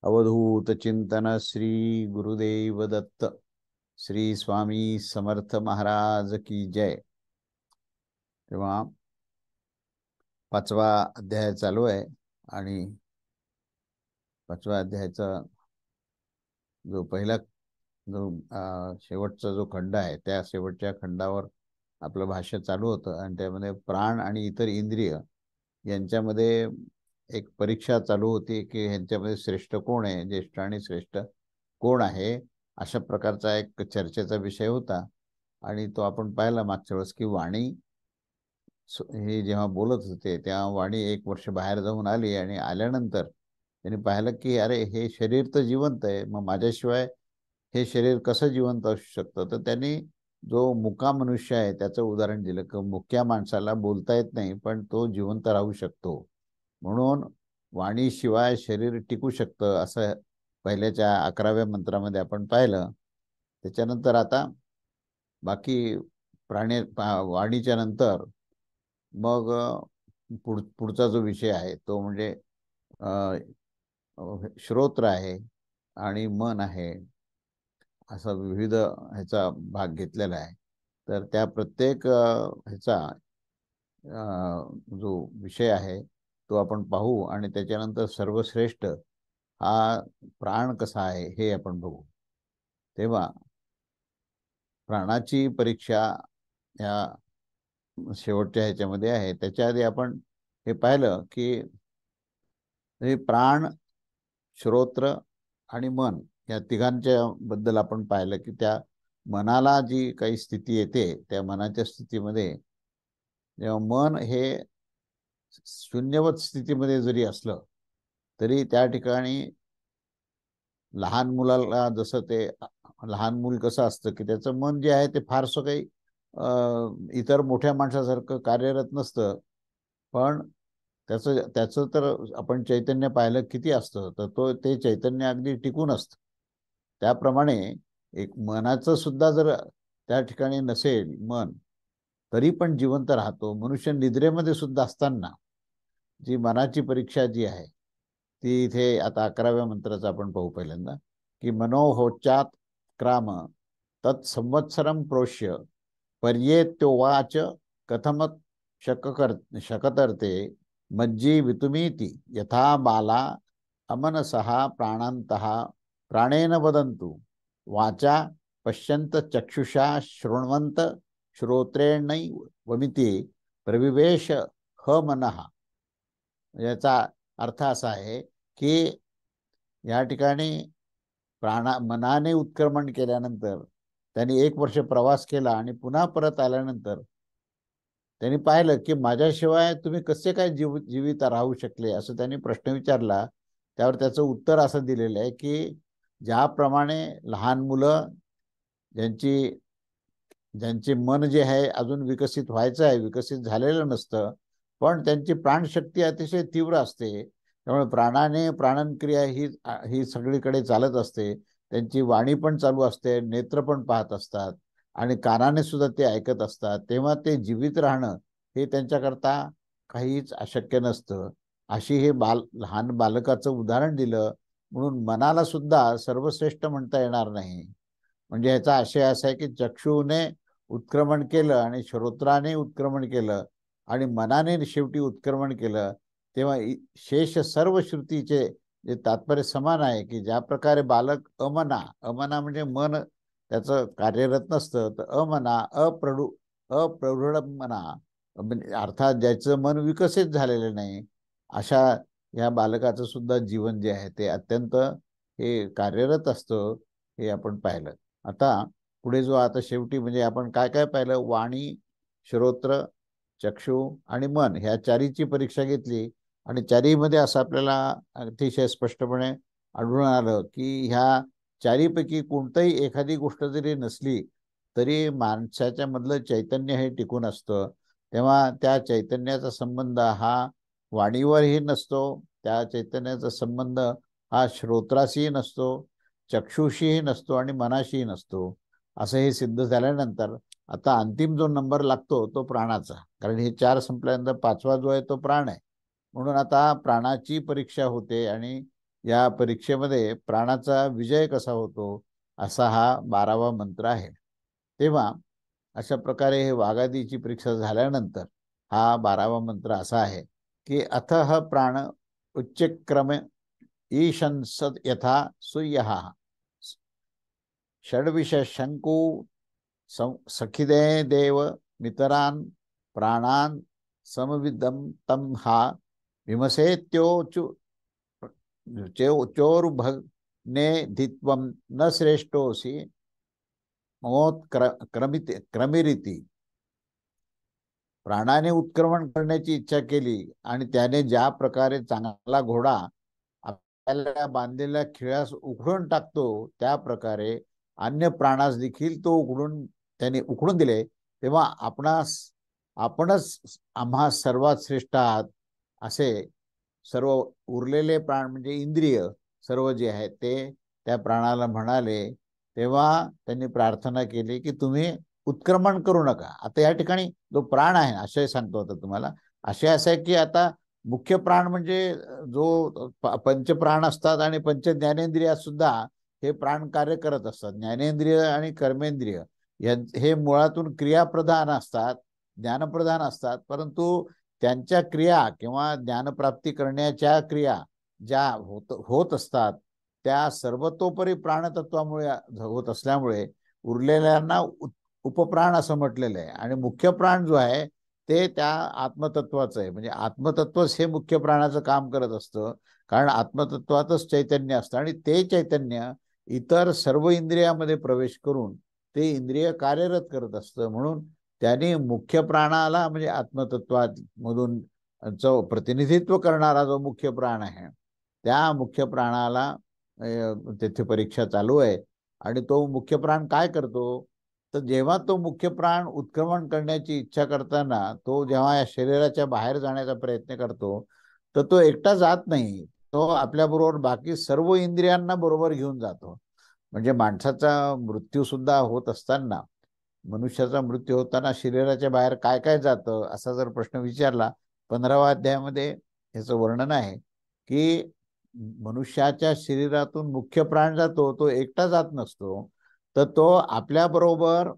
अवधूत चिंतन श्री गुरुदेव दत्त। श्री स्वामी समर्थ महाराज की जय। तेव्हा पाचवा अध्याय चालू आहे आणि पाचव्या अध्यायाचा जो पहिला जो शेवटचा जो खंड आहे त्या शेवटच्या खंडावर आपलं भाष्य चालू होतं आणि त्यामध्ये प्राण आणि इतर इंद्रिय यांच्यामध्ये एक परीक्षा चालू होती की ह्यांच्यामध्ये श्रेष्ठ कोण आहे, ज्येष्ठ आणि श्रेष्ठ कोण आहे, अशा प्रकारचा एक चर्चेचा विषय होता। आणि तो आपण पाहिला मागच्या वेळेस की वाणी हे जेव्हा बोलत होते तेव्हा वाणी एक वर्ष बाहेर जाऊन आली आणि आल्यानंतर त्यांनी पाहिलं की अरे हे शरीर तर जिवंत आहे, मग माझ्याशिवाय हे शरीर कसं जिवंत असू शकतं। तर त्यांनी जो मुका मनुष्य आहे त्याचं उदाहरण दिलं की मुक्या माणसाला बोलता येत नाही पण तो जिवंत राहू शकतो, म्हणून वाणीशिवाय शरीर टिकू शकतं असं पहिल्याच्या 11व्या मंत्रामध्ये आपण पाहिलं। त्याच्यानंतर आता बाकी वाणीच्या नंतर मग पुढचा जो विषय आहे तो म्हणजे श्रोत्र आहे आणि मन आहे, असा विविध ह्याचा भाग घेतलेला आहे। तर त्या प्रत्येक ह्याचा जो विषय आहे तो आपण पाहू आणि त्याच्यानंतर सर्वश्रेष्ठ हा प्राण कसा आहे हे आपण बघू। तेव्हा प्राणाची परीक्षा या शेवटच्या ह्याच्यामध्ये आहे। त्याच्या आधी आपण हे पाहिलं की हे प्राण, श्रोत्र आणि मन या तिघांच्या बद्दल आपण पाहिलं की त्या मनाला जी काही स्थिती येते त्या मनाच्या स्थितीमध्ये जेव्हा मन हे शून्यवत स्थितीमध्ये जरी असलं तरी त्या ठिकाणी लहान मुलाला जसं ते लहान मूल कसं असतं की त्याचं मन जे आहे ते फारसं काही इतर मोठ्या माणसासारखं कार्यरत नसतं, पण त्याचं त्याचं तर आपण चैतन्य पाहिलं किती असतं, तर ते चैतन्य अगदी टिकून असतं। त्याप्रमाणे एक मनाचं सुद्धा जर त्या ठिकाणी नसेल मन तरी पण जिवंत राहतो। मनुष्य निद्रेमध्ये सुद्धा असताना जी मनाची परीक्षा जी आहे ती इथे आता 11व्या मंत्राचं आपण पाहू पहिल्यांदा की मनोहोच्चात क्राम तत्संवत्सरम प्रोष्य पर्येत्योवाच कथमत शकतर्ते मज्जी वितुमीति यथा बाला अमनसः प्राणान्तः प्राणेन वदन्तु वाचा पश्यन्त चक्षुषा शृण्वन्त श्रोत्रेणैवमिति प्रविवेश ह मनः। याचा अर्थ असा आहे की या ठिकाणी मनाने उत्क्रमण केल्यानंतर त्यांनी एक वर्ष प्रवास केला आणि पुन्हा परत आल्यानंतर त्यांनी पाहिलं की माझ्याशिवाय तुम्ही कसे काय जीवित राहू शकले, असं त्यांनी प्रश्न विचारला। त्यावर त्याचं उत्तर असं दिलेलं आहे की ज्याप्रमाणे लहान मुलं ज्यांची ज्यांचे मन जे आहे अजून विकसित व्हायचं आहे, विकसित झालेलं नसतं, पण त्यांची प्राणशक्ती अतिशय तीव्र असते, त्यामुळे प्राणाने प्राणक्रिया ही ही सगळीकडे चालत असते। त्यांची वाणी पण चालू असते, नेत्र पण पाहत असतात आणि कानाने सुद्धा ते ऐकत असतात, तेव्हा ते जीवित राहणं हे त्यांच्याकरता काहीच अशक्य नसतं। अशी हे लहान बालकाचं उदाहरण दिलं, म्हणून मनाला सुद्धा सर्वश्रेष्ठ म्हणता येणार नाही। म्हणजे ह्याचा आशय असा आहे की चक्षुने उत्क्रमण केलं आणि श्रोत्राने उत्क्रमण केलं आणि मनाने शेवटी उत्क्रमण केलं, तेव्हा शेष सर्व श्रुतीचे जे तात्पर्य समान आहे की ज्या प्रकारे बालक अमना म्हणजे मन त्याचं कार्यरत नसतं, तर अप्रौढ मना म्हणजे अर्थात ज्याचं मन विकसित झालेलं नाही, अशा या बालकाचं सुद्धा जीवन जे आहे ते अत्यंत हे कार्यरत असतं, हे आपण पाहिलं। आता पुढे जो आता शेवटी म्हणजे आपण काय काय पाहिलं, वाणी, श्रोत्र, चक्षु आणि मन ह्या चारीची परीक्षा घेतली आणि चारीमध्ये असं आपल्याला अतिशय स्पष्टपणे आढळून आलं की ह्या चारीपैकी कोणतीही एखादी गोष्ट जरी नसली तरी माणसाच्या मधलं चैतन्य हे टिकून असतं। तेव्हा त्या चैतन्याचा संबंध हा वाणीवरही नसतो, त्या चैतन्याचा संबंध हा श्रोत्राशीही नसतो, चक्षुशीही नसतो आणि मनाशीही नसतो। असं हे सिद्ध झाल्यानंतर आता अंतिम जो नंबर लागतो तो प्राणाचा, कारण हे चार संपल्यानंतर पाचवा जो आहे तो प्राण आहे। म्हणून आता प्राणाची परीक्षा होते आणि या परीक्षेमध्ये प्राणाचा विजय कसा होतो असा हा 12वा मंत्र आहे. तेव्हा अशा प्रकारे हे वाघादीची परीक्षा झाल्यानंतर हा 12वा मंत्र असा आहे की अथः प्राण उच्चक्रम ईशंसद यथा सूर्यः षड्विष शंकु सखिदे देव मितरान प्राणान समविदम तम हा विमसेत्योचु चोरुभग्ने धित्वम न श्रेष्ठोसी मोत क्रमिरीती. प्राणाने उत्क्रमण करण्याची इच्छा केली आणि त्याने ज्या प्रकारे चांगला घोडा आपल्याला बांधलेल्या खिळ्यास उखडून टाकतो त्या प्रकारे अन्य प्राणास देखील तो त्याने उखडून दिले, तेव्हा आपणच आम्हा सर्वात श्रेष्ठ आहात असे सर्व उरलेले प्राण म्हणजे इंद्रिय सर्व जे आहेत ते त्या प्राणाला म्हणाले. तेव्हा त्यांनी प्रार्थना केली की तुम्ही उत्क्रमण करू नका. आता या ठिकाणी जो प्राण आहे आशय सांगतो आता तुम्हाला. आशय असा आहे की आता मुख्य प्राण म्हणजे जो पंचप्राण असतात आणि पंच ज्ञानेंद्रियात सुद्धा हे प्राण कार्य करत असतात. ज्ञानेंद्रिय आणि कर्मेंद्रिय हे मुळातून क्रियाप्रधान असतात, ज्ञानप्रधान असतात, परंतु त्यांच्या क्रिया किंवा ज्ञानप्राप्ती करण्याच्या क्रिया ज्या होत असतात त्या सर्वतोपरी प्राणतत्वामुळे होत असल्यामुळे उरलेल्यांना उपप्राण असं म्हटलेलं आहे. आणि मुख्य प्राण जो आहे ते त्या आत्मतत्वाचं आहे. म्हणजे आत्मतत्वच हे मुख्य प्राणाचं काम करत असतं, कारण आत्मतत्वातच चैतन्य असतं आणि ते चैतन्य इतर सर्व इंद्रियामध्ये प्रवेश करून ते इंद्रिय कार्यरत करत असतं. म्हणून त्यांनी मुख्य प्राणाला म्हणजे आत्मतत्वामधून जो प्रतिनिधित्व करणारा जो मुख्य प्राण आहे त्या मुख्य प्राणाला तेथे परीक्षा चालू आहे. आणि तो मुख्य प्राण काय करतो तर जेव्हा तो मुख्य प्राण उत्क्रमण करण्याची इच्छा करताना तो जेव्हा या शरीराच्या बाहेर जाण्याचा प्रयत्न करतो तर तो एकटा जात नाही, तो आपल्याबरोबर बाकी सर्व इंद्रियांना बरोबर घेऊन जातो. म्हणजे माणसाचा मृत्यू सुद्धा होत असताना, मनुष्याचा मृत्यू होताना शरीराच्या बाहेर काय काय जातं असा जर प्रश्न विचारला 15व्या अध्यायामध्ये याचं वर्णन आहे की मनुष्याच्या शरीरातून मुख्य प्राण जातो तो एकटा जात नसतो, तर तो आपल्याबरोबर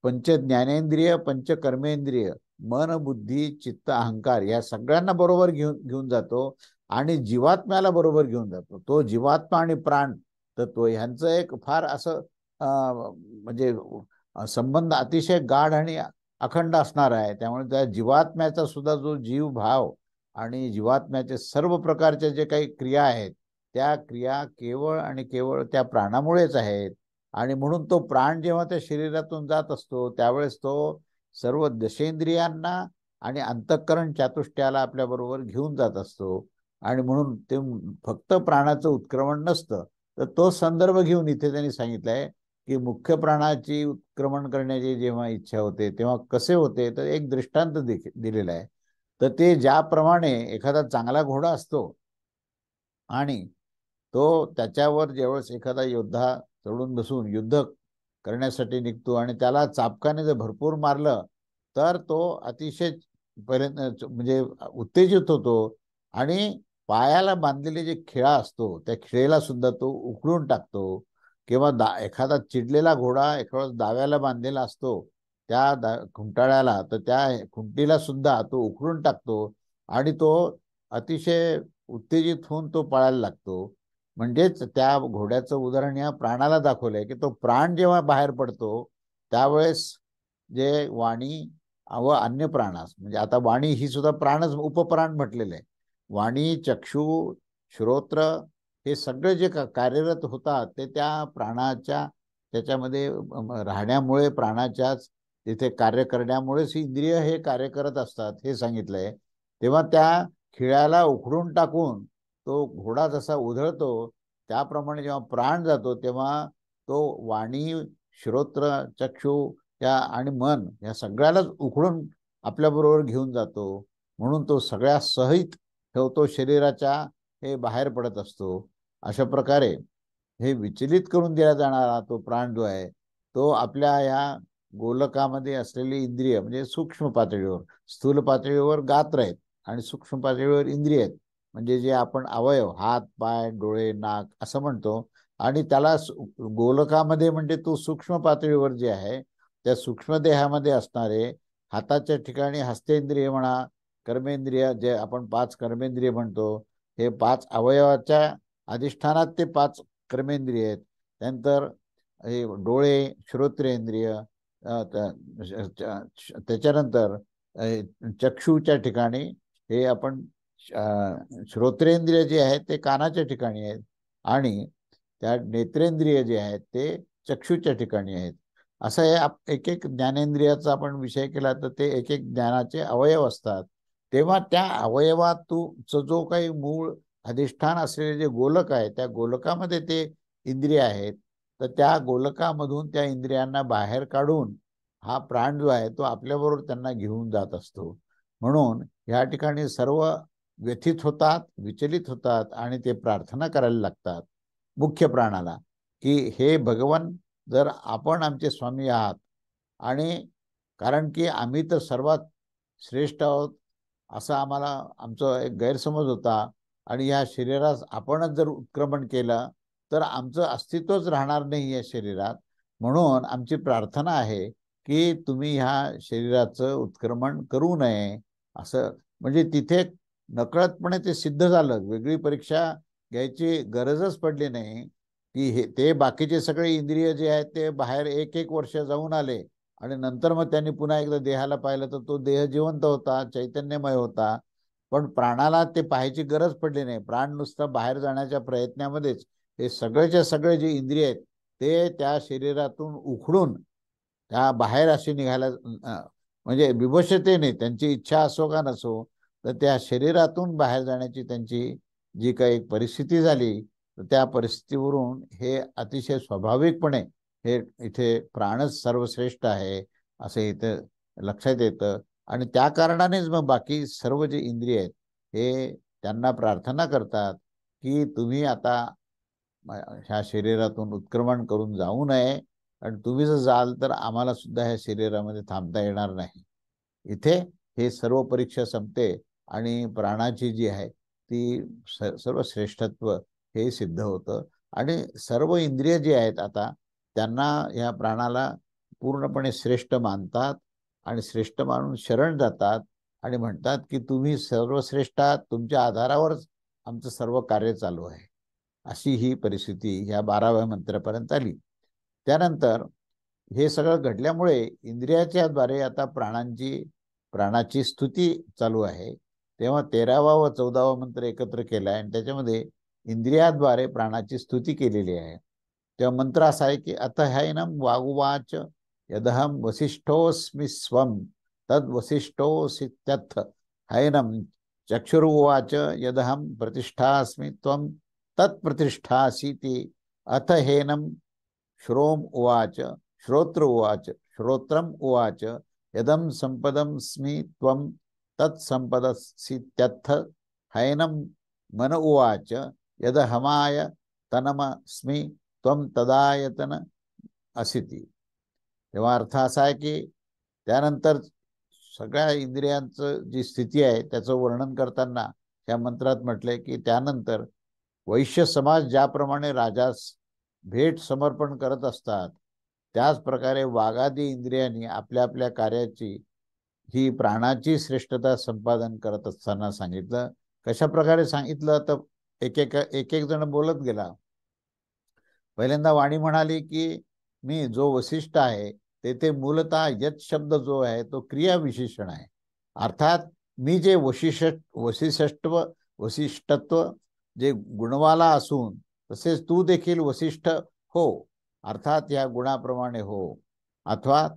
पंच ज्ञानेंद्रिय पंच कर्मेंद्रिय मन बुद्धी चित्त अहंकार या सगळ्यांना बरोबर घेऊन जातो आणि जीवात्म्याला बरोबर घेऊन जातो. तो जीवात्मा आणि प्राण तत्व ह्यांचं एक फार असं म्हणजे संबंध अतिशय गाढ आणि अखंड असणार आहे. त्यामुळे त्या जीवात्म्याचा सुद्धा जो जीव भाव आणि जीवात्म्याचे सर्व प्रकारच्या जे काही क्रिया आहेत त्या क्रिया केवळ आणि केवळ त्या प्राणामुळेच आहेत. आणि म्हणून तो प्राण जेव्हा त्या शरीरातून जात असतो त्यावेळेस तो सर्व दशेंद्रियांना आणि अंतःकरण चातुष्ट्याला आपल्या बरोबर घेऊन जात असतो. आणि म्हणून ते फक्त प्राणाचं उत्क्रमण नसतं, तर तो संदर्भ घेऊन इथे त्यांनी सांगितलंय की मुख्य प्राणाची उत्क्रमण करण्याची जेव्हा इच्छा होते तेव्हा कसे होते तर एक दृष्टांत दिलेला आहे. तर ते ज्याप्रमाणे एखादा चांगला घोडा असतो आणि तो त्याच्यावर ज्यावेळेस एखादा योद्धा चढून बसून युद्ध करण्यासाठी निघतो आणि त्याला चापकाने जर भरपूर मारलं तर तो अतिशय पर्यंत म्हणजे उत्तेजित होतो आणि पायाला बांधलेले जे खिळा असतो त्या खिळेला सुद्धा तो उखडून टाकतो. किंवा एखादा चिडलेला घोडा एखादा दाव्याला बांधलेला असतो त्या खुंटाळ्याला, तर त्या खुंटीला सुद्धा तो उखडून टाकतो आणि तो अतिशय उत्तेजित होऊन तो पळायला लागतो. म्हणजेच त्या घोड्याचं उदाहरण या प्राणाला दाखवलंय की तो प्राण जेव्हा बाहेर पडतो त्यावेळेस जे वाणी व अन्य प्राणास म्हणजे आता वाणी ही सुद्धा प्राणच उपप्राण म्हटलेलं आहे. वाणी चक्षु श्रोत्र हे सगळे जे कार्यरत होतात ते त्या प्राणाच्या त्याच्यामध्ये राहण्यामुळे प्राणाच्याच तिथे कार्य करण्यामुळेच इंद्रिय हे कार्य करत असतात हे सांगितलंय. तेव्हा त्या खिळ्याला उखडून टाकून तो घोडा जसा उधळतो त्याप्रमाणे जेव्हा प्राण जातो तेव्हा तो वाणी श्रोत्र चक्षु या आणि मन या सगळ्यालाच उखडून आपल्याबरोबर घेऊन जातो. म्हणून तो सगळ्या सहित ठेवतो शरीराच्या हे बाहेर पडत असतो. अशा प्रकारे हे विचलित करून दिला जाणारा तो प्राण जो आहे तो आपल्या या गोलकामध्ये असलेली इंद्रिय म्हणजे सूक्ष्म पातळीवर, स्थूल पातळीवर गात्र आहेत आणि सूक्ष्म पातळीवर इंद्रिय आहेत. म्हणजे जे आपण अवयव हात, पाय, डोळे, नाक असं म्हणतो, आणि त्याला गोलकामध्ये म्हणजे तो सूक्ष्म पातळीवर जे आहे त्या सूक्ष्म देहामध्ये असणारे हाताच्या ठिकाणी हस्तेंद्रिय म्हणा, कर्मेंद्रिय जे आपण 5 कर्मेंद्रिय म्हणतो, हे 5 अवयवाच्या अधिष्ठानात ते 5 कर्मेंद्रिय आहेत. त्यानंतर हे डोळे, श्रोत्रेंद्रिय, त्याच्यानंतर चक्षुच्या ठिकाणी हे आपण श्रोत्रेंद्रिय जे आहेत ते कानाच्या ठिकाणी आहेत, आणि त्या नेत्रेंद्रिय जे आहेत ते चक्षुच्या ठिकाणी आहेत. असं हे एक एक ज्ञानेंद्रियाचा आपण विषय केला तर ते एक एक ज्ञानाचे अवयव असतात. तेव्हा त्या अवयवातून जो काही मूळ अधिष्ठान असलेले जे गोलक आहे त्या गोलकामध्ये ते इंद्रिय आहेत. तर त्या गोलकामधून त्या इंद्रियांना बाहेर काढून हा प्राण जो आहे तो आपल्याबरोबर त्यांना घेऊन जात असतो. म्हणून या ठिकाणी सर्व व्यथित होतात, विचलित होतात, आणि ते प्रार्थना करायला लागतात मुख्य प्राणाला, की हे भगवान, जर आपण आमचे स्वामी आहात, आणि कारण की आम्ही तर सर्वात श्रेष्ठ आहोत असा आम्हाला आमचा एक गैरसमज होता, आणि या शरीरास आपणच जर उत्क्रमण केलं तर आमचं अस्तित्वच राहणार नाही या शरीरात. म्हणून आमची प्रार्थना आहे की तुम्ही ह्या शरीराचं उत्क्रमण करू नये. असं म्हणजे तिथे नकळतपणे ते सिद्ध झालं, वेगळी परीक्षा घ्यायची गरजच पडली नाही, की हे ते बाकीचे सगळे इंद्रिय जे आहेत ते बाहेर एक एक वर्ष जाऊन आले, आणि नंतर मग त्यांनी पुन्हा एकदा देहाला पाहिलं तर तो देह जिवंत होता, चैतन्यमय होता. पण प्राणाला ते पाहायची गरज पडली नाही. प्राण नुसतं बाहेर जाण्याच्या प्रयत्नामध्येच हे सगळेच्या सगळे जे इंद्रिय आहेत ते त्या शरीरातून उखडून त्या बाहेर असे निघायला, म्हणजे विवशतेने त्यांची इच्छा असो का नसो, तर त्या शरीरातून बाहेर जाण्याची त्यांची जी काही परिस्थिती झाली, तर त्या परिस्थितीवरून हे अतिशय स्वाभाविकपणे हे इथे प्राणच सर्वश्रेष्ठ आहे असं इथं लक्षात येतं. आणि त्या कारणानेच मग बाकी सर्व जे इंद्रिय आहेत हे त्यांना प्रार्थना करतात की तुम्ही आता ह्या शरीरातून उत्क्रमण करून जाऊ नये, आणि तुम्ही जर जाल तर आम्हाला सुद्धा ह्या शरीरामध्ये थांबता येणार नाही. इथे हे सर्व परीक्षा संपते, आणि प्राणाची जी आहे ती सर्व श्रेष्ठत्व हे सिद्ध होतं. आणि सर्व इंद्रिय जे आहेत आता त्यांना या प्राणाला पूर्णपणे श्रेष्ठ मानतात, आणि श्रेष्ठ मानून शरण जातात, आणि म्हणतात की तुम्ही सर्वश्रेष्ठ आहात, तुमच्या आधारावरच आमचं सर्व कार्य चालू आहे. अशी ही परिस्थिती ह्या 12व्या मंत्रापर्यंत आली. त्यानंतर हे सगळं घडल्यामुळे इंद्रियाच्या द्वारे आता प्राणाची स्तुती चालू आहे. तेव्हा 13वा व 14वा मंत्र एकत्र केलाय, आणि त्याच्यामध्ये इंद्रियाद्वारे प्राणाची स्तुती केलेली आहे. तेव्हा मंत्र असा आहे की अथ हैनम वागुवाच यदहम वसिष्ठोस्मि स्वम तद वसिष्ठोसित्यथ हैनम चक्षुरुवाच यदहम प्रतिष्ठास्मि त्वं तत्प्रतिष्ठासीति अथ हेनम श्रोम उवाच श्रोत्र उवाच श्रोत्रम उवाच यदम संपदम स्मि त्वं तत्संपदसीत्यथ हैनम मन उवाच यद हमाय तनमस्मि त्वं तदायतन असिती. तेव्हा अर्थ असा आहे की त्यानंतर सगळ्या इंद्रियांचं जी स्थिती आहे त्याचं वर्णन करताना या मंत्रात म्हटलंय की त्यानंतर वैश्य समाज ज्याप्रमाणे राजास भेट समर्पण करत असतात, त्याच प्रकारे वाघादी इंद्रियांनी आपल्या आपल्या कार्याची ही प्राणाची श्रेष्ठता संपादन करत असताना सांगितलं. कशा प्रकारे सांगितलं तर एक एक एक एक जण बोलत गेला. पहिल्यांदा वाणी म्हणाली की मी जो वसिष्ठ आहे तेथे मूलतः यत शब्द जो आहे तो क्रिया विशेषण आहे. अर्थात मी जे वसिष्ठत्व जे गुणवाला असून तसेच तू देखील वसिष्ठ हो, अर्थात या गुणाप्रमाणे हो, अथवा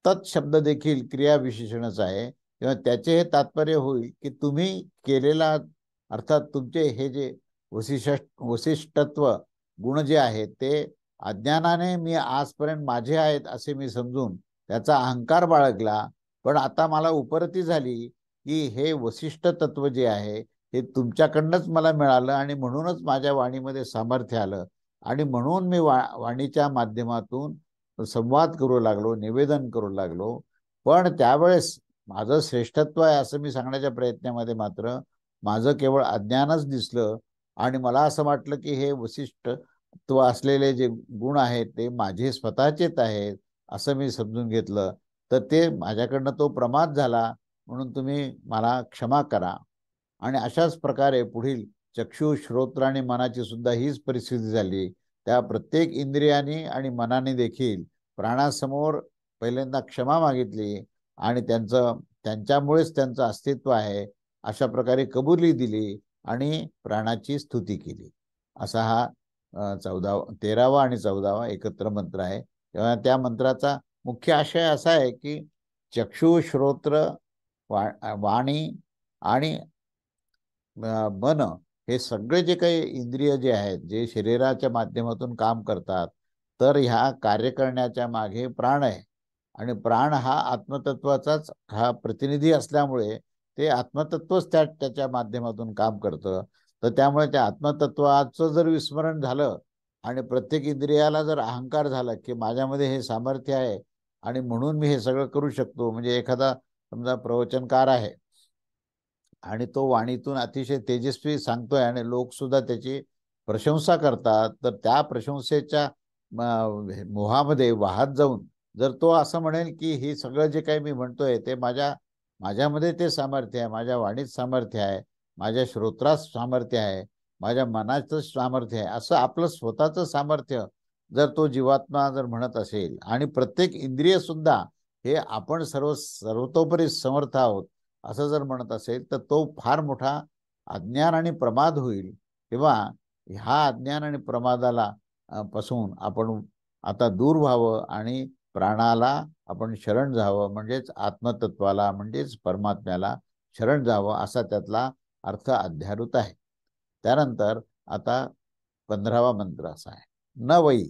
तत् शब्द देखील क्रिया विशेषणच आहे. तेव्हा त्याचे हे तात्पर्य होईल की तुम्ही केलेला, अर्थात तुमचे हे जे वसिष्ठत्व गुण जे आहेत ते अज्ञानाने मी आजपर्यंत माझे आहेत असे मी समजून त्याचा अहंकार बाळगला. पण आता मला उपरती झाली की हे वसिष्ठ तत्व जे आहे हे तुमच्याकडनंच मला मिळालं, आणि म्हणूनच माझ्या वाणीमध्ये सामर्थ्य आलं, आणि म्हणून मी वाणीच्या माध्यमातून संवाद करू लागलो, निवेदन करू लागलो. पण त्यावेळेस माझं श्रेष्ठत्व आहे असं मी सांगण्याच्या प्रयत्नामध्ये मात्र माझं केवळ अज्ञानच दिसलं आणि मला असं वाटलं की हे वैशिष्ट्य असलेले जे गुण आहेत ते माझे स्वतःचेच आहेत असं मी समजून घेतलं, तर ते माझ्याकडनं तो प्रमाद झाला, म्हणून तुम्ही मला क्षमा करा. आणि अशाच प्रकारे पुढील चक्षु, श्रोत्र आणि मनाची सुद्धा हीच परिस्थिती झाली. त्या प्रत्येक इंद्रियाने आणि मनाने देखील प्राणासमोर पहिल्यांदा क्षमा मागितली आणि त्यांच्यामुळेच त्यांचं अस्तित्व आहे अशा प्रकारे कबुली दिली आणि प्राणाची स्तुती केली. असा हा 13वा आणि 14वा एकत्र मंत्र आहे. तेव्हा त्या मंत्राचा मुख्य आशय असा आहे की चक्षु, श्रोत्र, वाणी आणि मन हे सगळे जे काही इंद्रिय जे आहेत, जे शरीराच्या माध्यमातून काम करतात, तर ह्या कार्य करण्याच्या मागे प्राण आहे आणि प्राण हा आत्मतत्वाचाच हा प्रतिनिधी असल्यामुळे ते आत्मतत्वच त्याच्या माध्यमातून काम करतं. तर त्यामुळे त्या आत्मतत्वाचं जर विस्मरण झालं आणि प्रत्येक इंद्रियाला जर अहंकार झाला की माझ्यामध्ये हे सामर्थ्य आहे आणि म्हणून मी हे सगळं करू शकतो, म्हणजे एखादा समजा प्रवचनकार आहे आणि तो वाणीतून अतिशय तेजस्वी सांगतोय आणि लोक सुद्धा त्याची प्रशंसा करतात, तर त्या प्रशंसेच्या मोहामध्ये वाहत जाऊन जर तो असं म्हणेल की हे सगळं जे काही मी म्हणतोय ते माझ्यामध्ये ते सामर्थ्य आहे, माझ्या वाणीत सामर्थ्य आहे, माझ्या श्रोत्रात सामर्थ्य आहे, माझ्या मनाचं सामर्थ्य आहे, असं आपलं स्वतःचं सामर्थ्य जर तो जीवात्मा जर म्हणत असेल आणि प्रत्येक इंद्रिय सुद्धा हे आपण सर्वतोपरी समर्थ आहोत असं जर म्हणत असेल, तर तो फार मोठा अज्ञान आणि प्रमाद होईल. तेव्हा ह्या अज्ञान आणि प्रमादाला पासून आपण आता दूर व्हावं आणि प्राणाला आपण शरण जावं, म्हणजेच आत्मतत्वाला म्हणजेच परमात्म्याला शरण जावं असा त्यातला अर्थ अध्यारूत आहे. त्यानंतर आता 15वा मंत्र असा आहे, न वै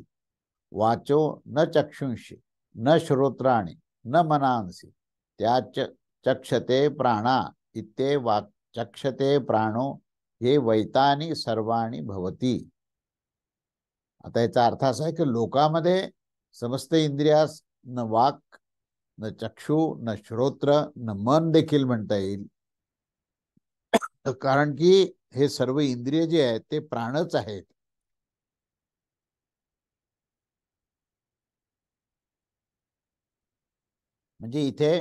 वाचो न चक्षुंशी न श्रोत्राणी न मनांसी त्याच चक्षते प्राणा इत्ते चक्षते प्राणो हे वैतानी सर्वाणी भवती. आता याचा अर्थ असा आहे की लोकांमध्ये समस्त इंद्रियास न वाक न चक्षु न श्रोत्र न मन देखील म्हणता येईल, कारण की हे सर्व इंद्रिय जे आहेत ते प्राणच आहेत. म्हणजे इथे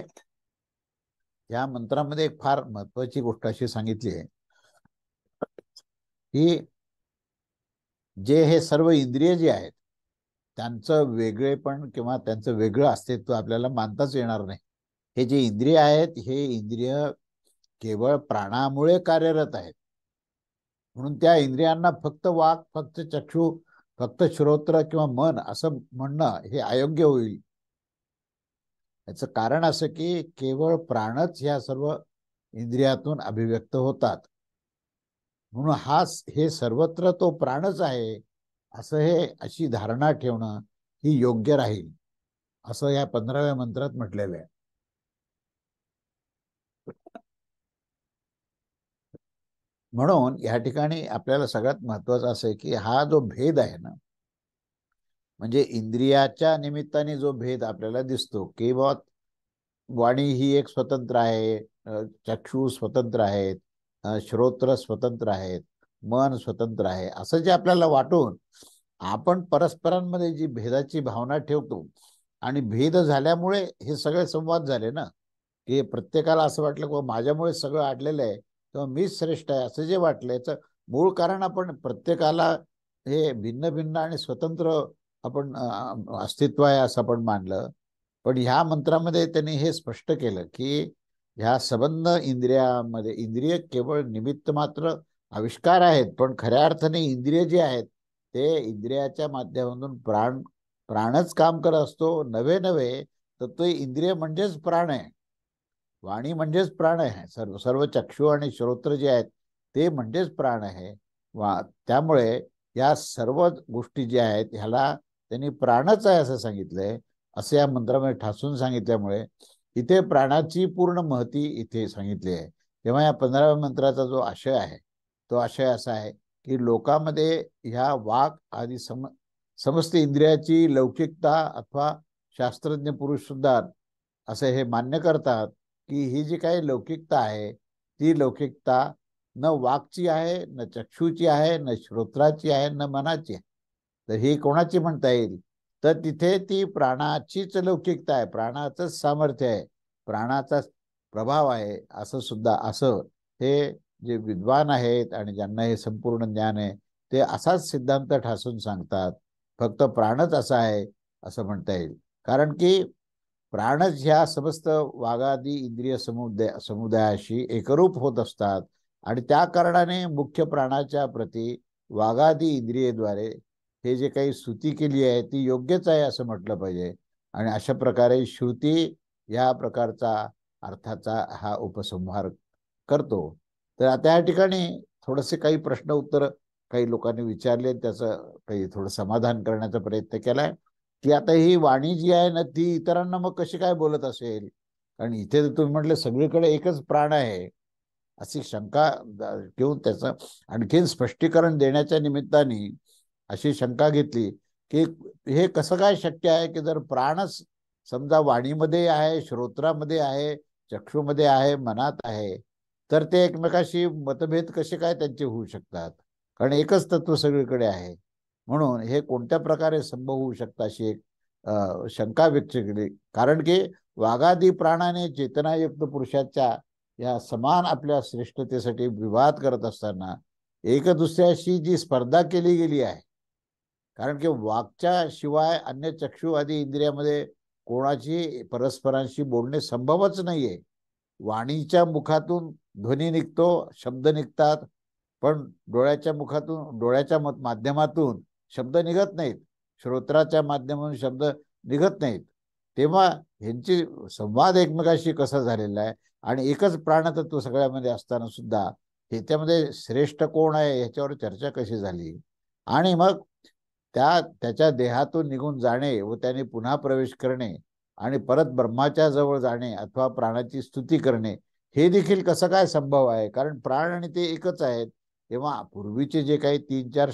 या मंत्रामध्ये एक फार महत्वाची गोष्ट अशी सांगितली आहे की जे हे सर्व इंद्रिय जे आहेत त्यांचं वेगळेपण किंवा त्यांचं वेगळं अस्तित्व आपल्याला मानताच येणार नाही. हे जे इंद्रिय आहेत हे इंद्रिय केवळ प्राणामुळे कार्यरत आहेत, म्हणून त्या इंद्रियांना फक्त वाक, फक्त चक्षु, फक्त श्रोत्र किंवा मन असं म्हणणं हे अयोग्य होईल. याचं कारण असं की केवळ प्राणच ह्या सर्व इंद्रियातून अभिव्यक्त होतात, म्हणून हे सर्वत्र तो प्राणच आहे असं अशी धारणा ठेवणं ही योग्य राहील असं या 15व्या मंत्रात म्हटलेलं आहे. म्हणून या ठिकाणी आपल्याला सगळ्यात महत्वाचं असं आहे की हा जो भेद आहे ना, म्हणजे इंद्रियाच्या निमित्ताने जो भेद आपल्याला दिसतो की वाणी ही एक स्वतंत्र आहे, चक्षु स्वतंत्र आहेत, श्रोत्र स्वतंत्र आहेत, मन स्वतंत्र आहे, असं जे आपल्याला वाटून आपण परस्परांमध्ये जी भेदाची भावना ठेवतो आणि भेद झाल्यामुळे हे सगळे संवाद झाले ना, की प्रत्येकाला असं वाटलं की माझ्यामुळे सगळं अडलेलं आहे किंवा मीच श्रेष्ठ आहे असं जे वाटलं, याचं मूळ कारण आपण प्रत्येकाला हे भिन्न भिन्न आणि स्वतंत्र आपण अस्तित्व आहे असं आपण मानलं. पण ह्या मंत्रामध्ये त्यांनी हे स्पष्ट केलं की ह्या सबंध इंद्रियामध्ये इंद्रिय केवळ निमित्त मात्र आविष्कार आहेत, पण खऱ्या अर्थाने इंद्रिय जे आहेत ते इंद्रियाच्या माध्यमातून प्राणच काम करत असतो. नव्हे नव्हे तर ते इंद्रिय म्हणजेच प्राण आहे, वाणी म्हणजेच प्राण आहे, सर्व सर्व चक्षु आणि श्रोत्र जे आहेत ते म्हणजेच प्राण आहे. त्यामुळे या सर्व गोष्टी ज्या आहेत ह्याला त्यांनी प्राणच आहे असं सांगितलंय, असं या मंत्रामध्ये ठासून सांगितल्यामुळे इथे प्राणाची पूर्ण महती इथे सांगितली आहे. तेव्हा या 15व्या मंत्राचा जो आशय आहे तो आशय असा आहे की लोकांमध्ये ह्या वाक आदी समस्त इंद्रियाची लौकिकता अथवा शास्त्रज्ञ पुरुष सुद्धा असं हे मान्य करतात की ही जी काही लौकिकता आहे ती लौकिकता न वाकची आहे, न चक्षुची आहे, न श्रोत्राची आहे, न मनाची आहे. तर ही कोणाची म्हणता येईल? तर तिथे ती प्राणाचीच लौकिकता आहे, प्राणाचंच सामर्थ्य आहे, प्राणाचा प्रभाव आहे, असं सुद्धा असं हे जे विद्वान आहेत आणि ज्यांना हे संपूर्ण ज्ञान आहे ते असाच सिद्धांत ठासून सांगतात. फक्त प्राणच असा आहे असं म्हणता येईल. कारण की प्राणच ह्या समस्त वाघादी इंद्रिय समुदायाशी एकरूप होत असतात आणि त्या कारणाने मुख्य प्राणाच्या प्रती वाघादी इंद्रियेद्वारे हे जे काही स्तुती केली आहे ती योग्यच आहे असं म्हटलं पाहिजे. आणि अशा प्रकारे श्रुती ह्या प्रकारचा अर्थाचा हा उपसंहार करतो. तर आता या ठिकाणी थोडेसे काही प्रश्न उत्तर काही लोकांनी विचारले, त्याचं काही थोडं समाधान करण्याचा प्रयत्न केलाय. की आता ही वाणी जी आहे ना ती इतरांना मग कशी काय बोलत असेल? कारण इथे तुम्ही म्हटलं सगळीकडे एकच प्राण आहे, अशी शंका घेऊन त्याचं आणखीन स्पष्टीकरण देण्याच्या निमित्ताने अशी शंका घेतली की हे कसं काय शक्य आहे की जर प्राणच समजा वाणीमध्ये आहे, श्रोत्रामध्ये आहे, चक्षुमध्ये आहे, मनात आहे, तर ते एकमेकाशी मतभेद कसे काय त्यांचे होऊ शकतात? कारण एकच तत्व सगळीकडे आहे. म्हणून हे कोणत्या प्रकारे संभव होऊ शकतं अशी एक शंका व्यक्त केली. कारण की वाघादी प्राणाने चेतनायुक्त पुरुषाच्या या समान आपल्या श्रेष्ठतेसाठी विवाद करत असताना एक दुसऱ्याशी जी स्पर्धा केली गेली आहे, कारण की वाकच्या शिवाय अन्य चक्षु आदी इंद्रियामध्ये कोणाची परस्परांशी बोलणे संभवच नाहीये. वाणीच्या मुखातून ध्वनी निघतो, शब्द निघतात, पण डोळ्याच्या माध्यमातून शब्द निघत नाहीत, श्रोत्राच्या माध्यमातून शब्द निघत नाहीत. तेव्हा ह्यांची संवाद एकमेकाशी कसा झालेला आहे आणि एकच प्राणतत्व सगळ्यामध्ये असताना सुद्धा ह्याच्यामध्ये श्रेष्ठ कोण आहे ह्याच्यावर चर्चा कशी झाली. आणि मग त्याच्या देहातून निघून जाणे व त्याने पुन्हा प्रवेश करणे आणि परत ब्रह्माच्या जवळ जाणे अथवा प्राणाची स्तुती करणे हे देखील कसं काय संभव आहे? कारण प्राण आणि ते एकच आहेत. तेव्हा पूर्वीचे जे काही 3-4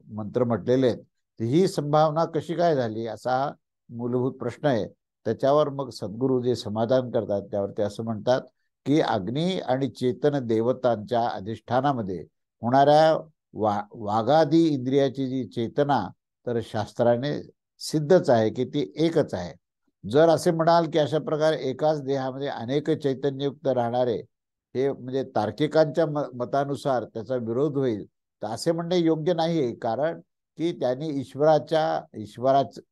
मंत्र म्हटलेले आहेत ही संभावना कशी काय झाली असा हा मूलभूत प्रश्न आहे. त्याच्यावर मग सद्गुरू जे समाधान करतात त्यावर ते असं म्हणतात की अग्नी आणि चेतन देवतांच्या अधिष्ठानामध्ये होणाऱ्या वाघादी इंद्रियाची जी चेतना तर शास्त्राने सिद्धच आहे की ती एकच आहे. जर असे म्हणाल की अशा प्रकारे एकाच देहामध्ये अनेक चैतन्ययुक्त राहणारे हे म्हणजे तार्किकांच्या मतानुसार त्याचा विरोध होईल, तर असे म्हणणे योग्य नाही. कारण की त्यांनी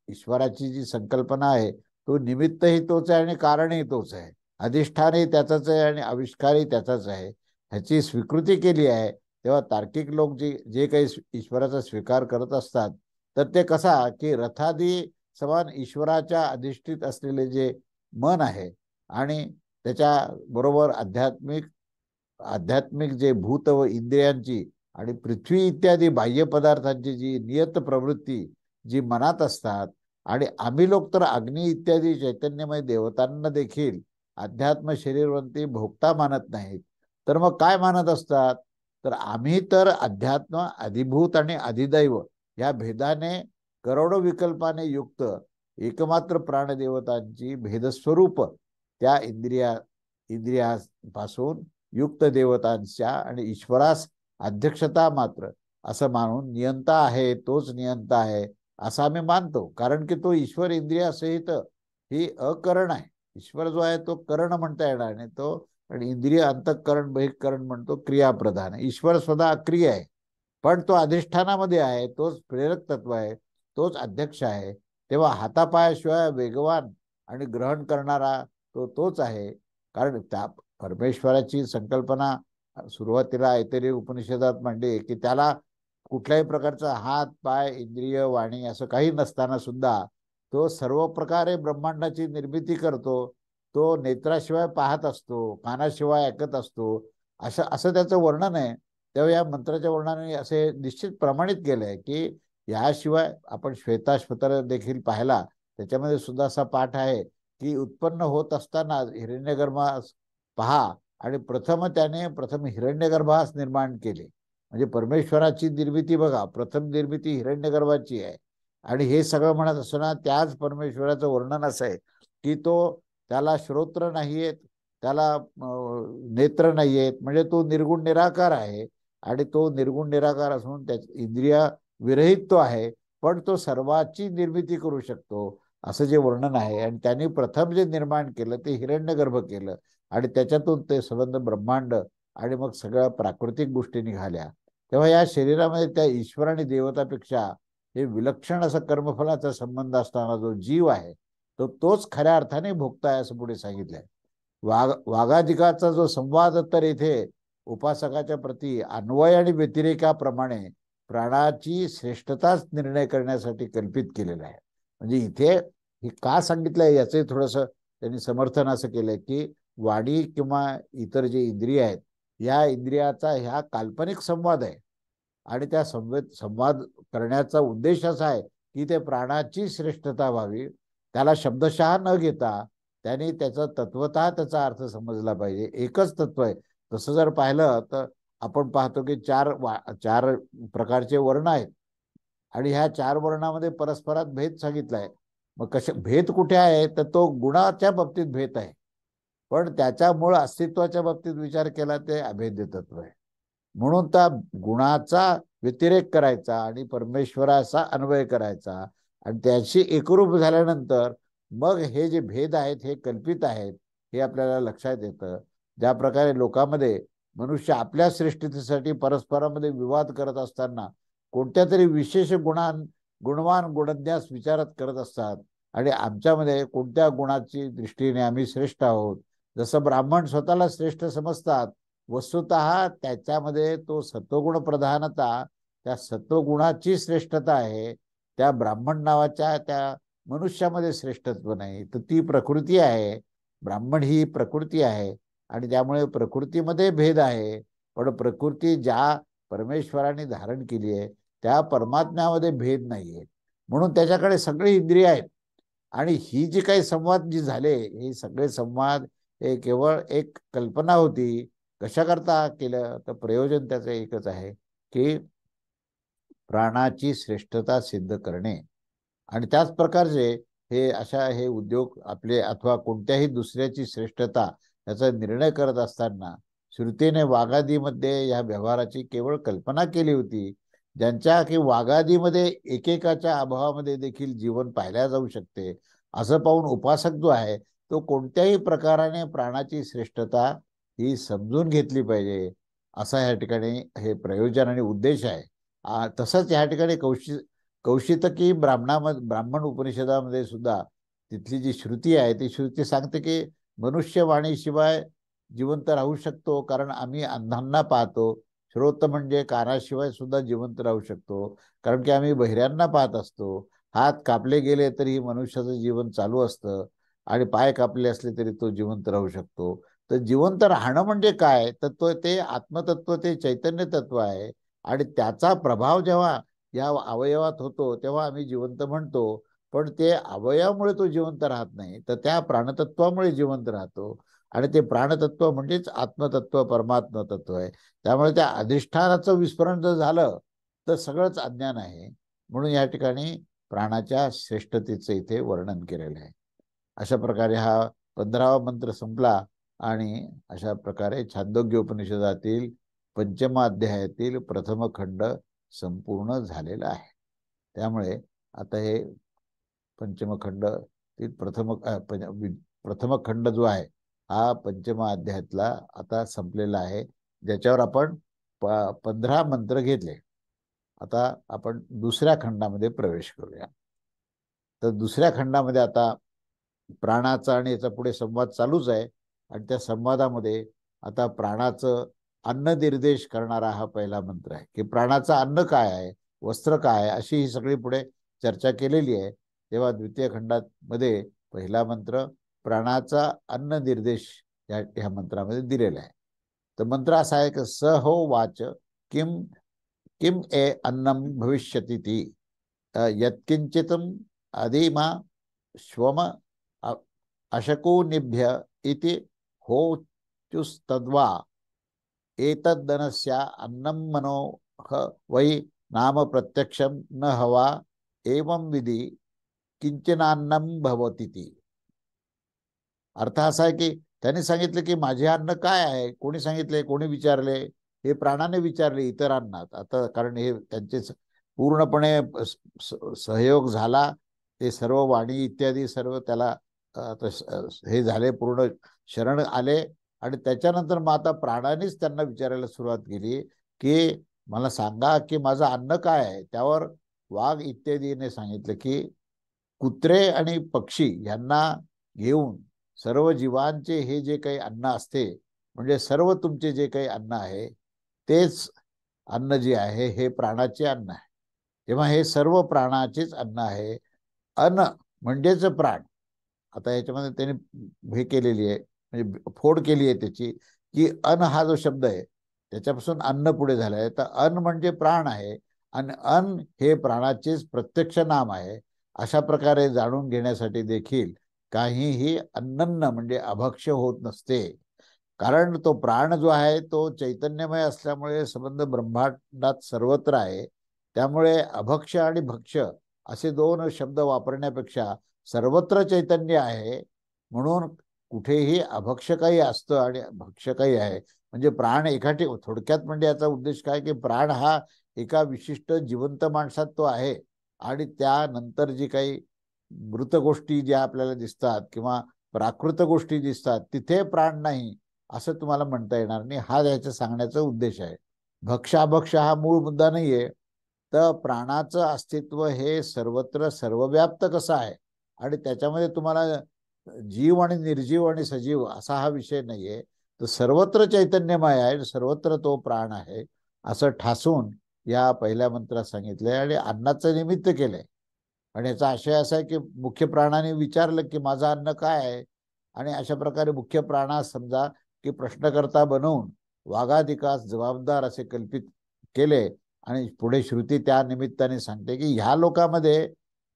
ईश्वराची जी संकल्पना आहे तो निमित्तही तोच आहे आणि कारणही तोच आहे, अधिष्ठानही त्याचाच आहे आणि आविष्कारही त्याचाच आहे, ह्याची स्वीकृती केली आहे. तेव्हा तार्किक लोक जे जे काही ईश्वराचा स्वीकार करत असतात तर ते कसा की रथादी समान ईश्वराच्या अधिष्ठित असलेले जे मन आहे आणि त्याच्या बरोबर आध्यात्मिक जे भूत व इंद्रियांची आणि पृथ्वी इत्यादी बाह्य पदार्थांची जी नियत प्रवृत्ती जी मनात असतात आणि आम्ही लोक तर अग्नी इत्यादी चैतन्यमय देवतांना देखील अध्यात्म शरीरवंती भोगता मानत नाहीत. तर मग काय मानत असतात? तर आम्ही तर अध्यात्म अधिभूत आणि अधिदैव या भेदाने करोडो विकल्पाने युक्त एकमात्र प्राणदेवतांची भेदस्वरूप त्या इंद्रियापासून युक्त देवतांच्या आणि ईश्वरास अध्यक्षता मात्र असं मानून नियंता आहे तोच नियंता आहे असं आम्ही मानतो. कारण की तो ईश्वर इंद्रियासहित ही अकरण आहे. ईश्वर जो आहे तो करण म्हणता येणार नाही, तो आणि इंद्रिय अंतःकरण बहिःकरण म्हणतो क्रियाप्रधान. ईश्वर स्वतः अक्रिय आहे पण तो अधिष्ठानामध्ये आहे, तोच प्रेरक तत्व आहे, तोच अध्यक्ष आहे. तेव्हा हातापायाशिवाय वेगवान आणि ग्रहण करणारा तोच आहे. कारण त्या परमेश्वराची संकल्पना सुरुवातीला ऐतरेय उपनिषदात मांडली की त्याला कुठल्याही प्रकारचा हात पाय इंद्रिय वाणी असं काही नसताना सुद्धा तो सर्व प्रकारे ब्रह्मांडाची निर्मिती करतो. तो नेत्राशिवाय पाहत असतो, कानाशिवाय ऐकत असतो, असं असं त्याचं वर्णन आहे. तेव्हा या मंत्राच्या वर्णनाने असे निश्चित प्रमाणित केलंय की याशिवाय आपण श्वेताश्वतर देखील पाहिला, त्याच्यामध्ये सुद्धा असा पाठ आहे की उत्पन्न होत असताना हिरण्यगर्भास पहा आणि प्रथम हिरण्यगर्भास निर्माण केले. म्हणजे परमेश्वराची निर्मिती बघा, प्रथम निर्मिती हिरण्यगर्भाची आहे. आणि हे सगळं म्हणत असताना त्याच परमेश्वराचं वर्णन असं आहे की त्याला श्रोत्र नाहीयेत, त्याला नेत्र नाही आहेत, म्हणजे तो निर्गुण निराकार आहे. आणि तो निर्गुण निराकार असून त्या इंद्रिया विरहित तो आहे, पण तो सर्वाची निर्मिती करू शकतो, असं जे वर्णन आहे. आणि त्यांनी प्रथम जे निर्माण केलं ते हिरण्यगर्भ केलं, आणि त्याच्यातून ते संबंध ब्रह्मांड आणि मग सगळ्या प्राकृतिक गोष्टी निघाल्या. तेव्हा या शरीरामध्ये त्या ईश्वर आणि देवतापेक्षा हे विलक्षण असं कर्मफलाचा संबंध असताना जो जीव आहे तो तोच खऱ्या अर्थाने भोगता आहे, असं पुढे सांगितलंय. वाघाधिकाचा जो संवाद तर इथे उपासकाच्या प्रती अन्वय आणि व्यतिरेकाप्रमाणे प्राणाची श्रेष्ठताच निर्णय करण्यासाठी कल्पित केलेला आहे. म्हणजे इथे हे का सांगितलंय याचे थोडंसं त्यांनी समर्थन असं केलंय की वाणी किंवा इतर जे इंद्रिय आहेत या इंद्रियाचा ह्या काल्पनिक संवाद आहे, आणि त्या संवाद करण्याचा उद्देश असा आहे की ते प्राणाची श्रेष्ठता व्हावी. त्याला शब्दशः न घेता त्याने त्याचा तत्वतः त्याचा अर्थ समजला पाहिजे. एकच तत्व आहे. तसं जर पाहिलं तर आपण पाहतो की चार प्रकारचे वर्ण आहेत, आणि ह्या चार वर्णामध्ये परस्परात भेद सांगितलाय. मग भेद कुठे आहे, तर तो गुणाच्या बाबतीत भेद आहे, पण त्याच्या मूळ अस्तित्वाच्या बाबतीत विचार केला ते अभेद्य तत्व आहे. म्हणून त्या गुणाचा व्यतिरेक करायचा आणि परमेश्वराचा अन्वय करायचा, आणि त्याशी एकरूप झाल्यानंतर मग हे जे भेद आहेत हे कल्पित आहेत हे आपल्याला लक्षात येतं. ज्या प्रकारे लोकांमध्ये मनुष्य आपल्या श्रेष्ठतेसाठी परस्परांमध्ये विवाद करत असताना कोणत्या तरी विशेष गुणवान गुणज्ञास विचारत करत असतात, आणि आमच्यामध्ये कोणत्या गुणाची दृष्टीने आम्ही श्रेष्ठ आहोत. जसं ब्राह्मण स्वतःला श्रेष्ठ समजतात, वस्तुतः त्याच्यामध्ये तो सत्वगुण प्रधानता, त्या सत्वगुणाची श्रेष्ठता आहे. त्या ब्राह्मण नावाच्या त्या मनुष्यामध्ये श्रेष्ठत्व नाही, तर ती प्रकृती आहे. ब्राह्मण ही प्रकृती आहे, आणि त्यामुळे प्रकृतीमध्ये भेद आहे. पण प्रकृती ज्या परमेश्वराने धारण केली आहे त्या परमात्म्यामध्ये भेद नाहीये. म्हणून त्याच्याकडे सगळे इंद्रिय आहेत. आणि ही जी काही संवाद जी झाले हे सगळे संवाद हे केवळ एक कल्पना होती. कशाकरता केलं तर प्रयोजन त्याचं एकच आहे की प्राणाची श्रेष्ठता सिद्ध करणे. आणि त्याच प्रकारचे हे उद्योग आपले अथवा कोणत्याही दुसऱ्याची श्रेष्ठता याचा निर्णय करत असताना श्रुतीने वागादीमध्ये या व्यवहाराची केवळ कल्पना केली होती. ज्यांच्या की वागादीमध्ये एकेकाच्या अभावामध्ये देखील जीवन पाहिल्या जाऊ शकते, असं पाहून उपासक जो आहे तो कोणत्याही प्रकाराने प्राणाची श्रेष्ठता ही समजून घेतली पाहिजे, असा या ठिकाणी हे प्रयोजन आणि उद्देश आहे. तसंच या ठिकाणी कौशितकी ब्राह्मण उपनिषदामध्ये सुद्धा तिथली जी श्रुती आहे ती श्रुती सांगते की मनुष्यवाणीशिवाय जिवंत राहू शकतो, कारण आम्ही अंधांना पाहतो. श्रोत म्हणजे कानाशिवाय सुद्धा जिवंत राहू शकतो, कारण की आम्ही बहिऱ्यांना पाहत असतो. हात कापले गेले तरी मनुष्याचं जीवन चालू असतं, आणि पाय कापले असले तरी तो जिवंत राहू शकतो. तर जिवंत राहणं म्हणजे काय, तर ते आत्मतत्व, ते चैतन्य तत्व आहे. आणि त्याचा प्रभाव जेव्हा या अवयवात होतो तेव्हा आम्ही जिवंत म्हणतो, पण ते अवयवामुळे तो जिवंत राहत नाही, तर त्या प्राणतत्वामुळे जिवंत राहतो. आणि ते प्राणतत्व म्हणजेच आत्मतत्व, परमात्मा तत्व आहे. त्यामुळे त्या अधिष्ठानाचं विस्मरण जर झालं तर सगळंच अज्ञान आहे. म्हणून या ठिकाणी प्राणाच्या श्रेष्ठतेचं इथे वर्णन केलेलं आहे. अशा प्रकारे हा 15वा मंत्र संपला, आणि अशा प्रकारे छांदोग्य उपनिषदातील पंचम अध्यायातील प्रथम खंड संपूर्ण झालेला आहे. त्यामुळे आता हे पंचम खंड प्रथम खंड जो आहे हा पंचम अध्यायातला आता संपलेला आहे, ज्याच्यावर आपण 15 मंत्र घेतले. आता आपण दुसऱ्या खंडामध्ये प्रवेश करूया. तर दुसऱ्या खंडामध्ये आता प्राणाचा आणि याचा पुढे संवाद चालूच आहे, आणि त्या संवादामध्ये आता प्राणाचं अन्न निर्देश करणारा हा पहिला मंत्र आहे की प्राणाचं अन्न काय आहे, वस्त्र काय आहे, अशी ही सगळी पुढे चर्चा केलेली आहे. तेव्हा द्वितीय खंडामध्ये पहिला मंत्र प्राणाचा अन्न निर्देश ह्या मंत्रामध्ये दिलेला आहे. तर मंत्र असा आहे की स हो वाच किम किम ए अन्नम भविष्यति ती यत्किंचितम अधिमा श्वम अशको निभ्य इति होचुस्तद्वा एतद्दनस्य अन्नं मनोह वै नाम प्रत्यक्षम न हवा एवं विधि किंचनान्नम भवती. अर्थ असा आहे की त्यांनी सांगितलं की माझे अन्न काय आहे, कोणी सांगितले, कोणी विचारले, हे प्राणाने विचारले इतरांना. आता कारण हे त्यांचे पूर्णपणे सहयोग झाला, ते सर्व वाणी इत्यादी सर्व त्याला हे झाले, पूर्ण शरण आले. आणि त्याच्यानंतर मग आता प्राणानेच त्यांना विचारायला सुरुवात केली की मला सांगा की माझं अन्न काय आहे. त्यावर वाघ इत्यादीने सांगितलं की कुत्रे आणि पक्षी यांना घेऊन सर्व जीवांचे हे जे काही अन्न असते, म्हणजे सर्व तुमचे जे काही अन्न आहे तेच अन्न जे आहे हे प्राणाचे अन्न आहे. तेव्हा हे सर्व प्राणाचेच अन्न आहे. अन्न म्हणजेच प्राण. आता याच्यामध्ये त्यांनी हे केलेली आहे, म्हणजे फोड केली आहे त्याची, की अन्न हा जो शब्द आहे त्याच्यापासून अन्न पुढे झालं आहे, तर अन्न म्हणजे प्राण आहे आणि अन्न हे प्राणाचेच प्रत्यक्ष नाम आहे. अशा प्रकारे जाणून घेण्यासाठी देखील काहीही अन्नन्न म्हणजे अभक्ष्य होत नसते. कारण तो प्राण जो आहे तो चैतन्यमय असल्यामुळे संबंध ब्रह्मांडात सर्वत्र आहे. त्यामुळे अभक्ष्य आणि भक्ष्य असे दोन शब्द वापरण्यापेक्षा सर्वत्र चैतन्य आहे, म्हणून कुठेही अभक्ष्य काही असतं आणि भक्ष्य काही आहे. म्हणजे प्राण थोडक्यात म्हणजे याचा उद्देश काय की प्राण हा एका विशिष्ट जिवंत माणसात तो आहे, आणि त्यानंतर जी काही मृत गोष्टी ज्या आपल्याला दिसतात किंवा प्राकृत गोष्टी दिसतात तिथे प्राण नाही असं तुम्हाला म्हणता येणार नाही. हा याचा सांगण्याचा उद्देश आहे. भक्ष हा मूळ मुद्दा नाहीये. तर प्राणाचं अस्तित्व हे सर्वत्र सर्वव्याप्त कसं आहे, आणि त्याच्यामध्ये तुम्हाला जीव आणि निर्जीव आणि सजीव असा हा विषय नाहीये. तर सर्वत्र चैतन्यमय आहे, सर्वत्र तो प्राण आहे असं ठासून या पहिल्या मंत्रात सांगितलंय आणि अन्नाचं निमित्त केलंय. आणि याचा आशय असा आहे की मुख्य प्राणाने विचारलं की माझं अन्न काय आहे, आणि अशा प्रकारे मुख्य प्राणास समजा की प्रश्नकर्ता बनवून वाघाधिकास जबाबदार असे कल्पित केले. आणि पुढे श्रुती त्या निमित्ताने सांगते की ह्या लोकांमध्ये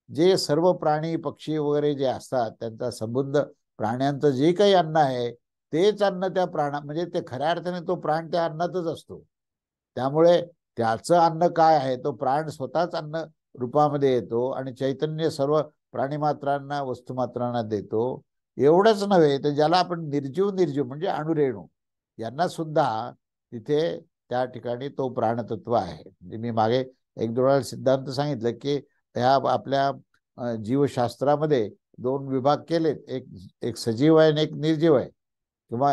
जे सर्व प्राणी पक्षी वगैरे जे असतात त्यांचा संबंध, प्राण्यांचं जे काही अन्न आहे तेच अन्न त्या म्हणजे ते खऱ्या अर्थाने तो प्राण त्या अन्नातच असतो. त्यामुळे त्याचं अन्न काय आहे, तो प्राण स्वतःच अन्न रूपामध्ये येतो आणि चैतन्य सर्व प्राणीमात्रांना वस्तुमात्रांना देतो. एवढंच नव्हे तर ज्याला आपण निर्जीव म्हणजे अणुरेणू यांना सुद्धा तिथे त्या ठिकाणी तो प्राणतत्व आहे. म्हणजे मी मागे एक दोन सिद्धांत सांगितलं की ह्या आपल्या जीवशास्त्रामध्ये दोन विभाग केलेत, एक एक सजीव आहे आणि एक निर्जीव आहे, किंवा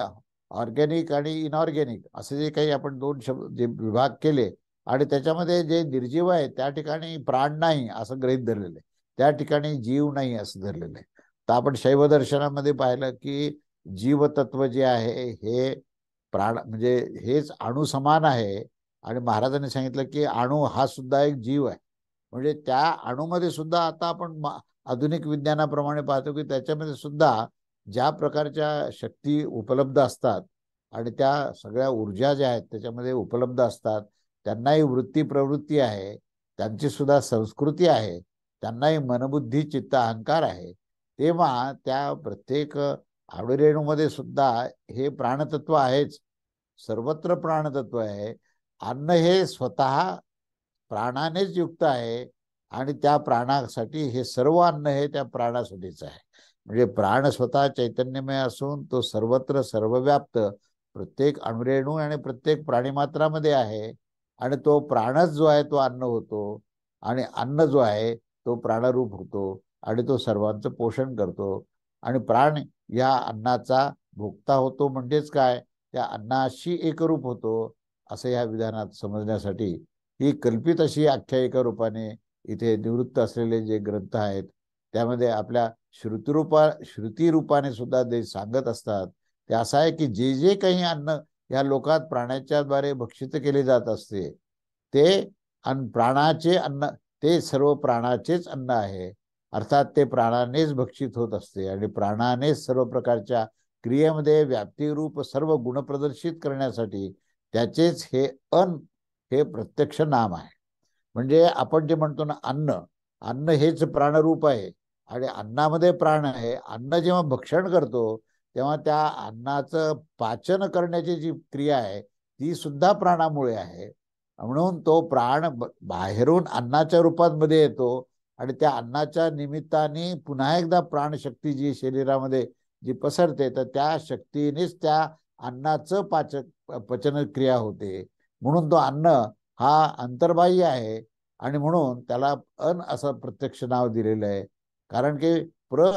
ऑर्गॅनिक आणि इनऑर्गॅनिक असे जे काही आपण दोन शब्द जे विभाग केले. आणि त्याच्यामध्ये जे निर्जीव आहे त्या ठिकाणी प्राण नाही असं गृहीत धरलेलं आहे, त्या ठिकाणी जीव नाही असं धरलेलं आहे. तर आपण शैव दर्शनामध्ये पाहिलं की जीवतत्व जे आहे हे प्राण म्हणजे हेच अणु समान आहे. आणि महाराजांनी सांगितलं की अणु हा सुद्धा एक जीव आहे. म्हणजे त्या अणुमध्ये सुद्धा आता आपण आधुनिक विज्ञानाप्रमाणे पाहतो की त्याच्यामध्ये सुद्धा ज्या प्रकारच्या शक्ती उपलब्ध असतात आणि त्या सगळ्या ऊर्जा ज्या आहेत त्याच्यामध्ये उपलब्ध असतात, त्यांनाही वृत्ती प्रवृत्ती आहे, त्यांची सुद्धा संस्कृती आहे, त्यांनाही मनबुद्धी चित्त अहंकार आहे. तेव्हा त्या प्रत्येक अणुरेणूमध्ये सुद्धा हे प्राणतत्व आहेच, सर्वत्र प्राणतत्व आहे. अन्न हे स्वतः प्राणानेच युक्त आहे आणि त्या प्राणासाठी हे सर्व अन्न हे त्या प्राणासाठीच आहे. म्हणजे प्राण स्वतः चैतन्यमय असून तो सर्वत्र सर्वव्याप्त प्रत्येक अणुरेणू आणि प्रत्येक प्राणीमात्रामध्ये आहे. आणि तो प्राणच जो आहे तो अन्न होतो आणि अन्न जो आहे तो प्राणरूप होतो आणि तो सर्वांचं पोषण करतो. आणि प्राण या अन्नाचा भोक्ता होतो, म्हणजेच काय, त्या अन्नाशी एकरूप होतो असं या विधानात समजण्यासाठी ही कल्पित अशी आख्यायिका रूपाने इथे निवृत्त असलेले जे ग्रंथ आहेत त्यामध्ये आपल्या श्रुती रूपाने सुद्धा ते सांगत असतात. ते असं आहे की जे जे काही अन्न या लोकात प्राण्याच्या द्वारे भक्षित केले जात असते ते प्राणाचे अन्न, ते सर्व प्राणाचेच अन्न आहे. अर्थात ते प्राणानेच भक्षित होत असते आणि प्राणानेच सर्व प्रकारच्या क्रियेमध्ये व्याप्तीरूप सर्व गुण प्रदर्शित करण्यासाठी त्याचेच हे हे प्रत्यक्ष नाम आहे. म्हणजे आपण जे म्हणतो ना अन्न, अन्न हेच प्राणरूप आहे आणि अन्नामध्ये प्राण आहे. अन्न जेव्हा भक्षण करतो तेव्हा त्या अन्नाचं पाचन करण्याची जी क्रिया आहे ती सुद्धा प्राणामुळे आहे. म्हणून तो प्राण बाहेरून अन्नाच्या रूपात मध्ये येतो आणि त्या अन्नाच्या निमित्ताने पुन्हा एकदा प्राणशक्ती जी शरीरामध्ये जी पसरते, तर त्या शक्तीनेच त्या अन्नाचं पचन क्रिया होते. म्हणून तो अन्न हा अंतर्बाह्य आहे आणि म्हणून त्याला अन असं प्रत्यक्ष नाव दिलेलं आहे. कारण की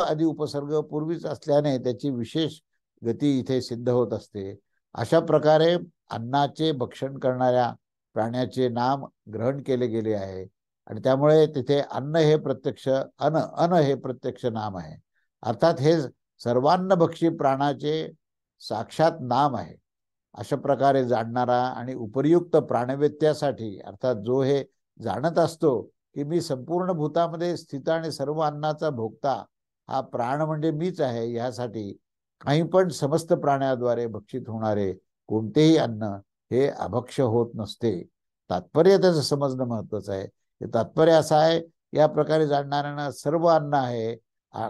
आदी उपसर्ग पूर्वीच असल्याने त्याची विशेष गती इथे सिद्ध होत असते. अशा प्रकारे अन्नाचे भक्षण करणाऱ्या प्राण्याचे नाम ग्रहण केले गेले आहे आणि त्यामुळे तिथे अन्न हे प्रत्यक्ष अन हे प्रत्यक्ष नाम आहे. अर्थात हे सर्वान्नभक्षी प्राणाचे साक्षात नाम आहे. अशा प्रकारे जाणणारा आणि उपयुक्त प्राणवेत्यासाठी, अर्थात जो हे जाणत असतो की मी संपूर्ण भूतामध्ये स्थित आणि सर्व अन्नाचा भोगता हा प्राण म्हणजे मीच आहे, यासाठी काही पण समस्त प्राण्याद्वारे भक्षित होणारे कोणतेही अन्न हे अभक्ष्य होत नसते. तात्पर्य त्याचं समजणं महत्वाचं आहे. हे तात्पर्य असं आहे, या प्रकारे जाणणाऱ्यांना सर्व अन्न आहे.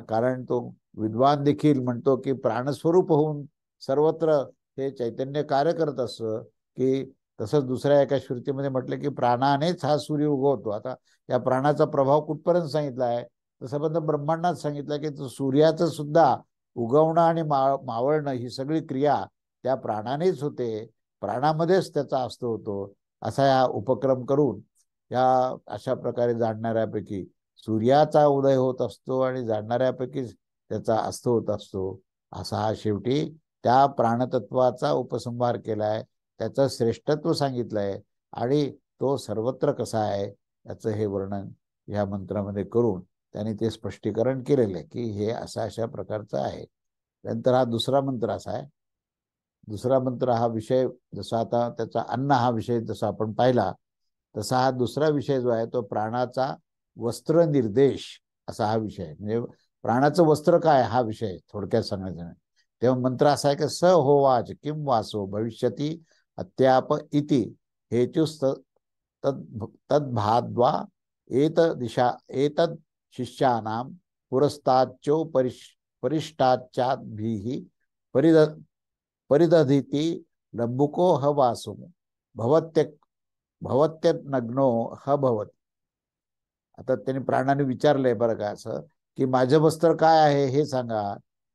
कारण तो विद्वान देखील म्हणतो की प्राणस्वरूप होऊन सर्वत्र हे चैतन्य कार्य करत असतं. की तसंच दुसऱ्या एका श्रुतीमध्ये म्हटलं की प्राणानेच हा सूर्य उगवतो. आता या प्राणाचा प्रभाव कुठपर्यंत सांगितला आहे, तर संबंध ब्रह्मांडात सांगितलं की सूर्याचं सुद्धा उगवणं आणि मावळणं ही सगळी क्रिया त्या प्राणानेच होते. प्राणामध्येच त्याचा अस्त होतो. असा हा उपक्रम करून या अशा प्रकारे जाणणाऱ्यापैकी सूर्याचा उदय होत असतो आणि जाणणाऱ्यापैकी त्याचा अस्त होत असतो. असा हा शेवटी त्या प्राणतत्वाचा उपसंहार केलाय, त्याचं श्रेष्ठत्व सांगितलंय आणि तो सर्वत्र कसा आहे याचं हे वर्णन या मंत्रामध्ये करून त्यांनी ते स्पष्टीकरण केलेलं आहे की हे अशा प्रकारचं आहे. नंतर हा दुसरा मंत्र असा आहे. दुसरा मंत्र हा विषय जसा आता त्याचा अन्न हा विषय जसा आपण पाहिला, तसा हा दुसरा विषय जो आहे तो प्राणाचा वस्त्र निर्देश असा हा विषय आहे. म्हणजे प्राणाचं वस्त्र काय हा विषय थोडक्यात सांगायचं नाही. तेव्हा मंत्र असा आहे की स होवाच किम वासो भविष्यती अत्याप इति हेतुस्त तद्भाद्वा एतद शिष्यानां पुरस्ताच्चो परिष्टाच्चाद्भिः परिदधिति लंबुको ह वासो भवत्यनग्नो ह भवति. आता त्यांनी प्राणाने विचारलंय बरं का असं की माझं वस्त्र काय आहे हे सांगा.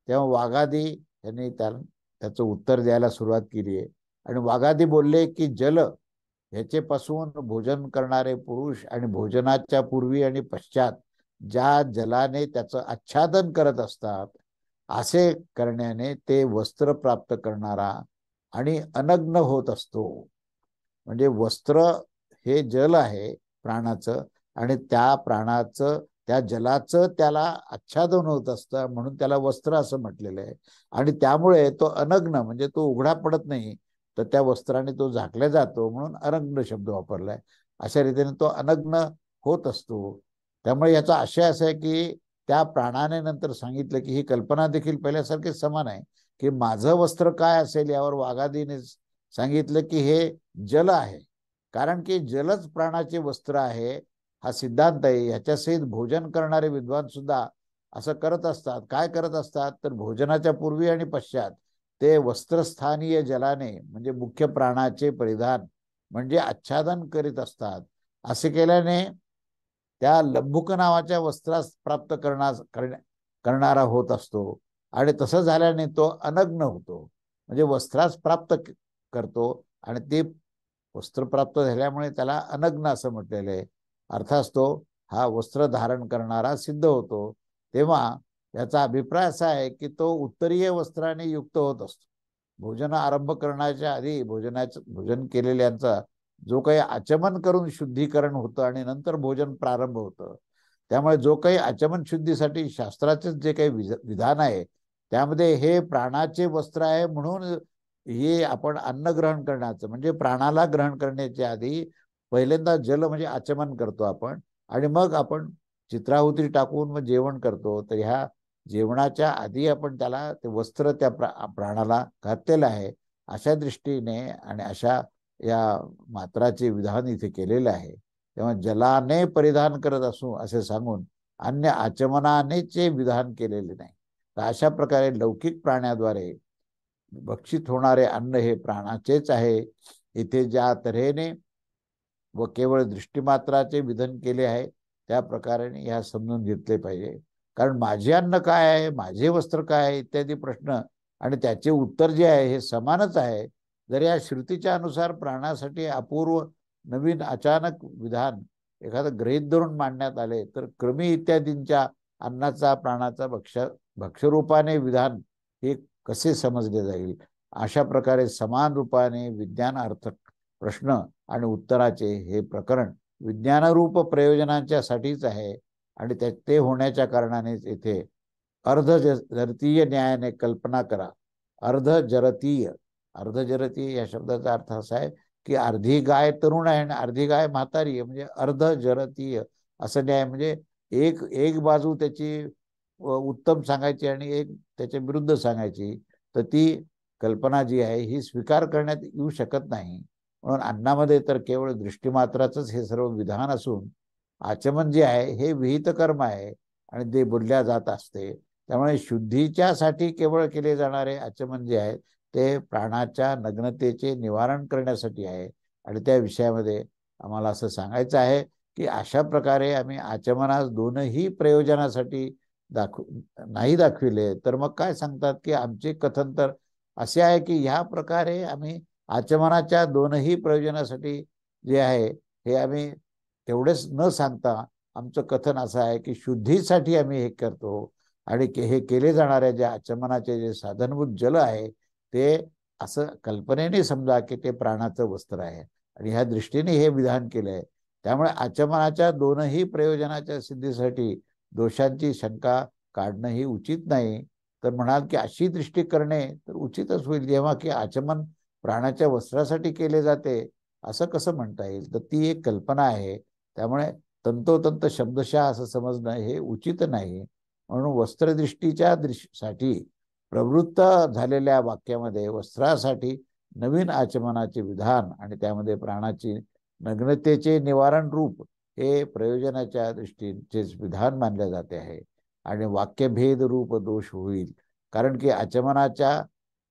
तेव्हा वाघादी यांनी त्याचं उत्तर द्यायला सुरुवात केली आहे आणि वाघादी बोलले की जल ह्याचेपासून भोजन करणारे पुरुष आणि भोजनाच्या पूर्वी आणि पश्चात ज्या जलाने त्याचं आच्छादन करत असतात, असे करण्याने ते वस्त्र प्राप्त करणारा आणि अनग्न होत असतो. म्हणजे वस्त्र हे जल आहे प्राणाचं आणि त्या प्राणाचं त्या जलाचं त्याला आच्छादन होत असतं म्हणून त्याला वस्त्र असं म्हटलेलं आहे. आणि त्यामुळे तो अनग्न म्हणजे तो उघडा पडत नाही, तर त्या वस्त्राने तो झाकला जातो म्हणून अनग्न शब्द वापरलाय. अशा रीतीने तो अनग्न होत असतो. त्यामुळे याचा आशय असा आहे की त्या प्राणाने नंतर सांगितलं की ही कल्पना देखील पहिल्यासारखी समान आहे की माझं वस्त्र काय असेल यावर वाघादीने सांगितलं की हे जल आहे. कारण की जलच प्राणाचे वस्त्र आहे हा सिद्धांत आहे. ह्याच्यासहित भोजन करणारे विद्वान सुद्धा असं करत असतात. काय करत असतात तर भोजनाच्या पूर्वी आणि पश्चात ते वस्त्रस्थानीय जलाने म्हणजे मुख्य प्राणाचे परिधान म्हणजे आच्छादन करीत असतात. असे केल्याने त्या लंबुक नावाच्या वस्त्रास प्राप्त करणारा होत असतो आणि तसं झाल्याने तो अनग्न होतो. म्हणजे वस्त्रास प्राप्त करतो आणि ते वस्त्र प्राप्त झाल्यामुळे त्याला अनग्न असं म्हटलेलं आहे. अर्थात तो हा वस्त्र धारण करणारा सिद्ध होतो. तेव्हा याचा अभिप्राय असा आहे की तो उत्तरीय वस्त्राने युक्त होत असतो. भोजन आरंभ करण्याच्या आधी भोजन केलेल्यांचा जो काही आचमन करून शुद्धीकरण होतं आणि नंतर भोजन प्रारंभ होतं, त्यामुळे जो काही आचमन शुद्धीसाठी शास्त्राचे जे काही विधान आहे त्यामध्ये हे प्राणाचे वस्त्र आहे. म्हणून हे आपण अन्न ग्रहण करण्याचं म्हणजे प्राणाला ग्रहण करण्याच्या आधी पहिल्यांदा जल म्हणजे आचमन करतो आपण आणि मग आपण चित्राहुती टाकून मग जेवण करतो. तर ह्या जेवणाच्या आधी आपण त्याला ते वस्त्र त्या प्राणाला घातलेलं आहे. अशा दृष्टीने आणि अशा या मात्राचे विधान इथे केलेलं आहे. तेव्हा जलाने परिधान करत असू असे सांगून अन्य आचमनानेचे विधान केलेले नाही. तर अशा प्रकारे लौकिक प्राण्याद्वारे भक्षित होणारे अन्न हे प्राणाचेच आहे. इथे ज्या तऱ्हेने व केवळ दृष्टीमात्राचे विधान केले आहे त्या प्रकारे ह्या समजून घेतले पाहिजे. कारण माझे अन्न काय आहे, माझे वस्त्र काय आहे इत्यादी प्रश्न आणि त्याचे उत्तर जे आहे हे समानच आहे. जर या श्रुतीच्या अनुसार प्राणासाठी अपूर्व नवीन अचानक विधान एखादं गृहीत धरून मांडण्यात आले, तर क्रमी इत्यादींच्या अन्नाचा प्राणाचा भक्ष्यरूपाने विधान हे कसे समजले जाईल. अशा प्रकारे समान रूपाने विज्ञानार्थक प्रश्न आणि उत्तराचे हे प्रकरण विज्ञानरूप प्रयोजनांच्यासाठीच आहे. आणि ते होण्याच्या कारणानेच येथे अर्धजरतीय न्यायाने कल्पना करा. अर्धजरतीय, अर्धजरतीय या शब्दाचा अर्थ असा आहे की अर्धी गाय तरुण आहे आणि अर्धी गाय म्हातारी आहे, म्हणजे अर्धजरतीय असं न्याय. म्हणजे एक एक बाजू त्याची उत्तम सांगायची आणि एक त्याच्या विरुद्ध सांगायची, तर ती कल्पना जी आहे ही स्वीकार करण्यात येऊ शकत नाही. म्हणून अन्नामध्ये तर केवळ दृष्टीमात्राचंच हे सर्व विधान असून आचमन जे आहे हे विहित कर्म आहे आणि ते बोलल्या जात असते. त्यामुळे शुद्धीच्यासाठी केवळ केले जाणारे आचमन जे आहे ते प्राणाच्या नग्नतेचे निवारण करण्यासाठी आहे. आणि त्या विषयामध्ये आम्हाला असं सांगायचं आहे की अशा प्रकारे आम्ही आचमनास दोनही प्रयोजनासाठी नाही दाखविले, तर मग काय सांगतात की आमचे कथन तर असे आहे की ह्या प्रकारे आम्ही आचमनाच्या दोनही प्रयोजनासाठी जे आहे हे आम्ही तेवढेच न सांगता आमचं कथन असं आहे की शुद्धीसाठी आम्ही हे करतो आणि हे केले जाणारे जे आचमनाचे जे साधनभूत जल आहे ते असं कल्पनेने समजा की ते प्राणाचं वस्त्र आहे आणि ह्या दृष्टीने हे विधान केलं आहे. त्यामुळे आचमनाच्या दोनही प्रयोजनाच्या सिद्धीसाठी दोषांची शंका काढणं ही उचित नाही. तर म्हणाल की अशी दृष्टी करणे तर उचितच होईल, जेव्हा की आचमन प्राणाच्या वस्त्रासाठी केले जाते असं कसं म्हणता येईल. तर ती एक कल्पना आहे. त्यामुळे तंतोतंत शब्दशः असं समजणं हे उचित नाही. म्हणून वस्त्रदृष्टीच्या साठी प्रवृत्त झालेल्या वाक्यामध्ये वस्त्रासाठी नवीन आचमनाचे विधान आणि त्यामध्ये प्राणाची नग्नतेचे निवारण रूप हे प्रयोजनाच्या दृष्टीचेच विधान मानले जाते आहे आणि वाक्यभेद रूप दोष होईल. कारण की आचमनाच्या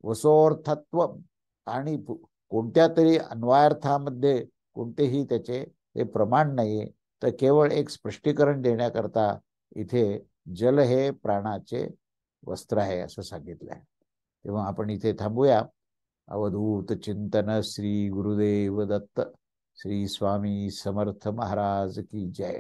वसोर्थत्व आणि कोणत्या तरी अन्वयार्थामध्ये कोणतेही त्याचे हे प्रमाण नाही, तर केवळ एक स्पष्टीकरण देण्याकरता इथे जल हे प्राणाचे वस्त्र आहे असं सांगितलं आहे. तेव्हा आपण इथे थांबूया. अवधूत चिंतन. श्री गुरुदेव दत्त. श्री स्वामी समर्थ महाराज की जय.